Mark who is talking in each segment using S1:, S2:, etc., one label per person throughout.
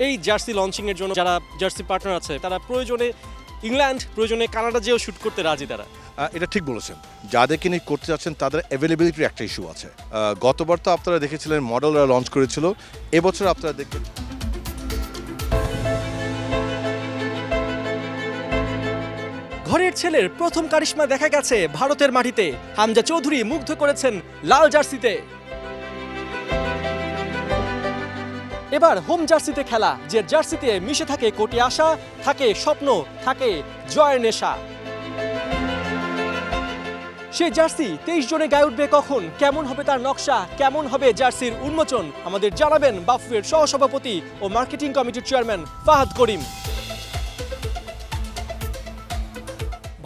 S1: এই জার্সি লঞ্চিংয়ের জন্য যারা জার্সি পার্টনার আছে তারা প্রয়োজনে ইংল্যান্ড, প্রয়োজনে কানাডা যেও শুট করতে রাজি তারা।
S2: এটা ঠিক বলেছেন, যাদেরকে নিয়ে করতে যাচ্ছেন তাদের অ্যাভেলেবিলিটির একটা ইস্যু আছে। গতবার তো আপনারা দেখেছিলেন মডেলরা লঞ্চ করেছিল, এবছর আপনারা দেখবেন
S1: ঘরের ছেলের প্রথম কারিশমা দেখা গেছে ভারতের মাটিতে। হামজা চৌধুরী মুগ্ধ করেছেন লাল জার্সিতে। এবার হোম জার্সিতে খেলা, যে জার্সিতে মিশে থাকে কোটি আশা, থাকে স্বপ্ন, থাকে জয়ের নেশা। সেই জার্সি 23 জনে গায়ে উঠবে কখন, কেমন হবে তার নকশা, কেমন হবে জার্সির উন্মোচন, আমাদের জানাবেন বাফুফের সহসভাপতি ও মার্কেটিং কমিটির চেয়ারম্যান ফাহাদ করিম।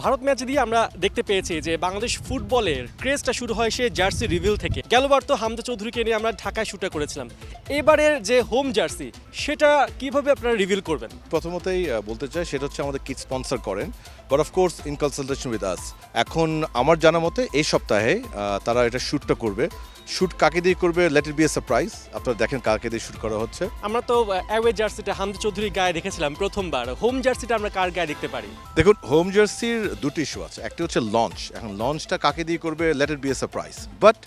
S1: ভারত ম্যাচ দিয়ে আমরা দেখতে পেয়েছি যে বাংলাদেশ ফুটবলের ক্রেজটা শুরু হয় সে জার্সি রিভিল থেকে। গেলবার তো হামজা চৌধুরীকে নিয়ে আমরা ঢাকায় শুটটা করেছিলাম। এবারের যে হোম জার্সি সেটা কিভাবে আপনারা রিভিল করবেন?
S2: প্রথমতেই বলতে চাই সেটা হচ্ছে আমাদের কিট স্পন্সর করেন, but of course in consultation with us. এখন আমার জানা মতে এই সপ্তাহে তারা এটা শ্যুটটা করবে। শ্যুট কাকে দিয়ে করবে, let it B A surprise. আপনারা দেখেন কাকে দিয়ে শ্যুট করা হচ্ছে।
S1: আমরা তো অ্যাওয়ে জার্সিটা হামজা চৌধুরীর গায়ে দেখেছিলাম প্রথমবার, হোম জার্সিটা আমরা কার গায়ে দেখতে পারি?
S2: দেখুন, হোম জার্সির দুটি ইস্যু আছে, একটা হচ্ছে লঞ্চ। এখন লঞ্চটা কাকে দিয়ে করবে, let it B A surprise. But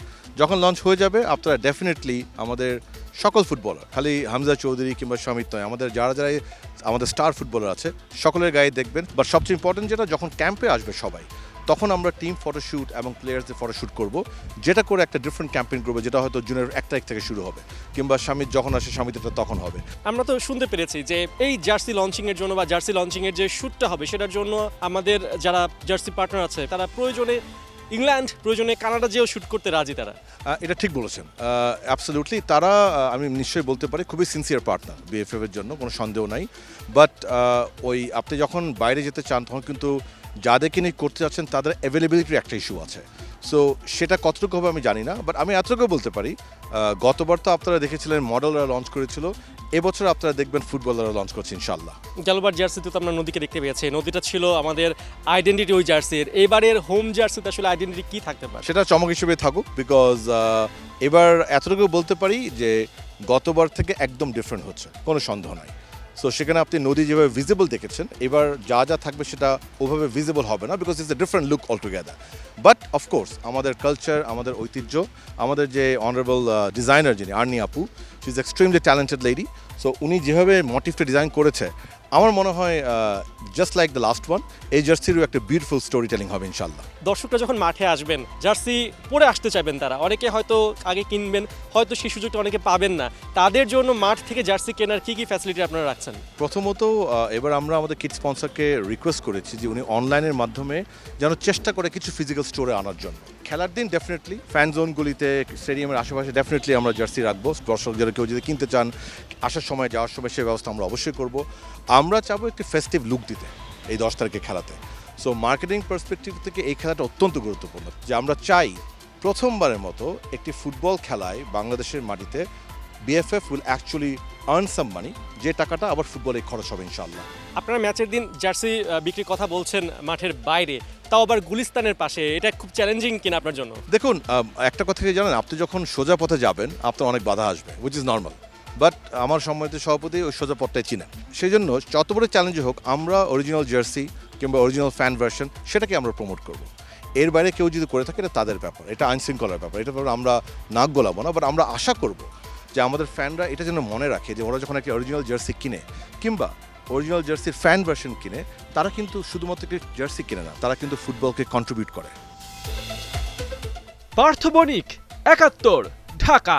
S2: যখন লঞ্চ হয়ে যাবে আপনারা ডেফিনেটলি আমাদের সকল ফুটবলার, খালি হামজা চৌধুরী কিংবা সমিত নয়, আমাদের যারা যারা আমাদের স্টার ফুটবলার আছে সকলের গায়ে দেখবেন। বাট সবচেয়ে ইম্পর্টেন্ট যেটা, যখন ক্যাম্পে আসবে সবাই তখন আমরা টিম ফটোশ্যুট এবং প্লেয়ার্সদের ফটোশ্যুট করব, যেটা করে একটা ডিফারেন্ট ক্যাম্পেইন করবো, যেটা হয়তো জুনের 1 তারিখ থেকে শুরু হবে, কিংবা স্বামীর যখন আসে স্বামীটা তখন হবে।
S1: আমরা তো শুনতে পেরেছি যে এই জার্সি লঞ্চিংয়ের জন্য বা জার্সি লঞ্চিংয়ের যে শ্যুটটা হবে সেটার জন্য আমাদের যারা জার্সি পার্টনার আছে তারা প্রয়োজনে ইংল্যান্ড, প্রয়োজনে কানাডা যেও শুট করতে রাজি তারা।
S2: এটা ঠিক বলেছেন, অ্যাবসলিউটলি। তারা আমি নিশ্চয়ই বলতে পারি খুবই সিনসিয়ার পার্টনার বিএফএফ এর জন্য, কোনো সন্দেহ নাই। বাট ওই আপনি যখন বাইরে যেতে চান তখন কিন্তু যাদেরকে নিয়ে করতে যাচ্ছেন তাদের অ্যাভেলেবিলিটির একটা ইস্যু আছে। সো সেটা কতটুকু হবে আমি জানি না, বাট আমি এতটুকু বলতে পারি গতবার তো আপনারা দেখেছিলেন মডেলরা লঞ্চ করেছিল, এবছর আপনারা দেখবেন ফুটবলাররা লঞ্চ করছে ইনশাল্লাহ।
S1: গেলবার জার্সিতে তো আমরা নদীকে দেখতে পেয়েছি, নদীটা ছিল আমাদের আইডেন্টিটি ওই জার্সির। এবারের হোম জার্সিতে আসলে আইডেন্টিটি কি থাকতে পারে?
S2: সেটা চমক হিসেবে থাকুক, বিকজ এবার এতটুকু বলতে পারি যে গতবার থেকে একদম ডিফারেন্ট হচ্ছে, কোনো সন্দেহ নাই। সো সেখানে আপনি নদী যেভাবে ভিজিবল দেখেছেন, এবার যা যা থাকবে সেটা ওভাবে ভিজিবল হবে না, because it's a different look altogether. But of course আমাদের কালচার, আমাদের ঐতিহ্য, আমাদের যে অনারেবল ডিজাইনার যিনি আর্নি আপু, she is extremely talented lady. So উনি যেভাবে মোটিভটা ডিজাইন করেছে, আমার মনে হয় just like the last one, এই জার্সিরও একটা বিউটিফুল স্টোরি টেলিং হবে ইনশাল্লাহ।
S1: দর্শকরা যখন মাঠে আসবেন জার্সি পরে আসতে চাইবেন, তারা অনেকে হয়তো আগে কিনবেন, হয়তো সেই সুযোগটা অনেকে পাবেন না, তাদের জন্য মাঠ থেকে জার্সি কেনার কি কি ফ্যাসিলিটি আপনারা রাখছেন?
S2: প্রথমত এবার আমরা আমাদের কিড স্পন্সরকে রিকোয়েস্ট করেছি যে উনি অনলাইনের মাধ্যমে যেন চেষ্টা করে কিছু ফিজিক্যাল স্টোরে আনার জন্য। খেলার দিন ডেফিনেটলি ফ্যান জোনগুলিতে, স্টেডিয়ামের আশেপাশে ডেফিনেটলি আমরা জার্সি রাখবো। দর্শক যারা কেউ যদি কিনতে চান, আসার সময় যাওয়ার সময় সেই ব্যবস্থা আমরা অবশ্যই করব। আমরা চাবো একটি ফেস্টিভ লুক দিতে এই 10 তারিখে খেলাতে। সো মার্কেটিং পার্সপেক্টিভ থেকে এই খেলাটা অত্যন্ত গুরুত্বপূর্ণ, যে আমরা চাই প্রথমবারের মতো একটি ফুটবল খেলায় বাংলাদেশের মাটিতে বিএফএফ উইল অ্যাকচুয়ালি আর্ন সাম মানি, যে টাকাটা আবার ফুটবলে খরচ হবে ইনশাআল্লাহ।
S1: আপনারা ম্যাচের দিন জার্সি বিক্রির কথা বলছেন মাঠের বাইরে, তাও আবার গুলিস্তানের পাশে, এটা খুব চ্যালেঞ্জিং কিনা আপনার জন্য?
S2: দেখুন, একটা কথা কি জানেন, আপনি যখন সোজা পথে যাবেন আপনার অনেক বাধা আসবে, উইচ ইজ নর্মাল। বাট আমার সম্মানিত সভাপতি ওই সোজা পথটাই চিনেন, সেই জন্য যত বড় চ্যালেঞ্জ হোক আমরা অরিজিনাল জার্সি কিংবা অরিজিনাল ফ্যান ভার্সন সেটাকে আমরা প্রমোট করব। এর বাইরে কেউ যদি করে থাকে এটা তাদের ব্যাপার, এটা আইন শৃঙ্খলার ব্যাপার, এটা ব্যাপারে আমরা নাক গলাবো না। বাট আমরা আশা করব যে আমাদের ফ্যানরা এটা যেন মনে রাখে যে ওরা যখন একটা অরিজিনাল জার্সি কিনে কিংবা অরিজিনাল জার্সির ফ্যান ভার্সন কিনে, তারা কিন্তু শুধুমাত্র জার্সি কিনে না, তারা কিন্তু ফুটবলকে কন্ট্রিবিউট করে।
S1: পার্থ বণিক, ৭১, ঢাকা।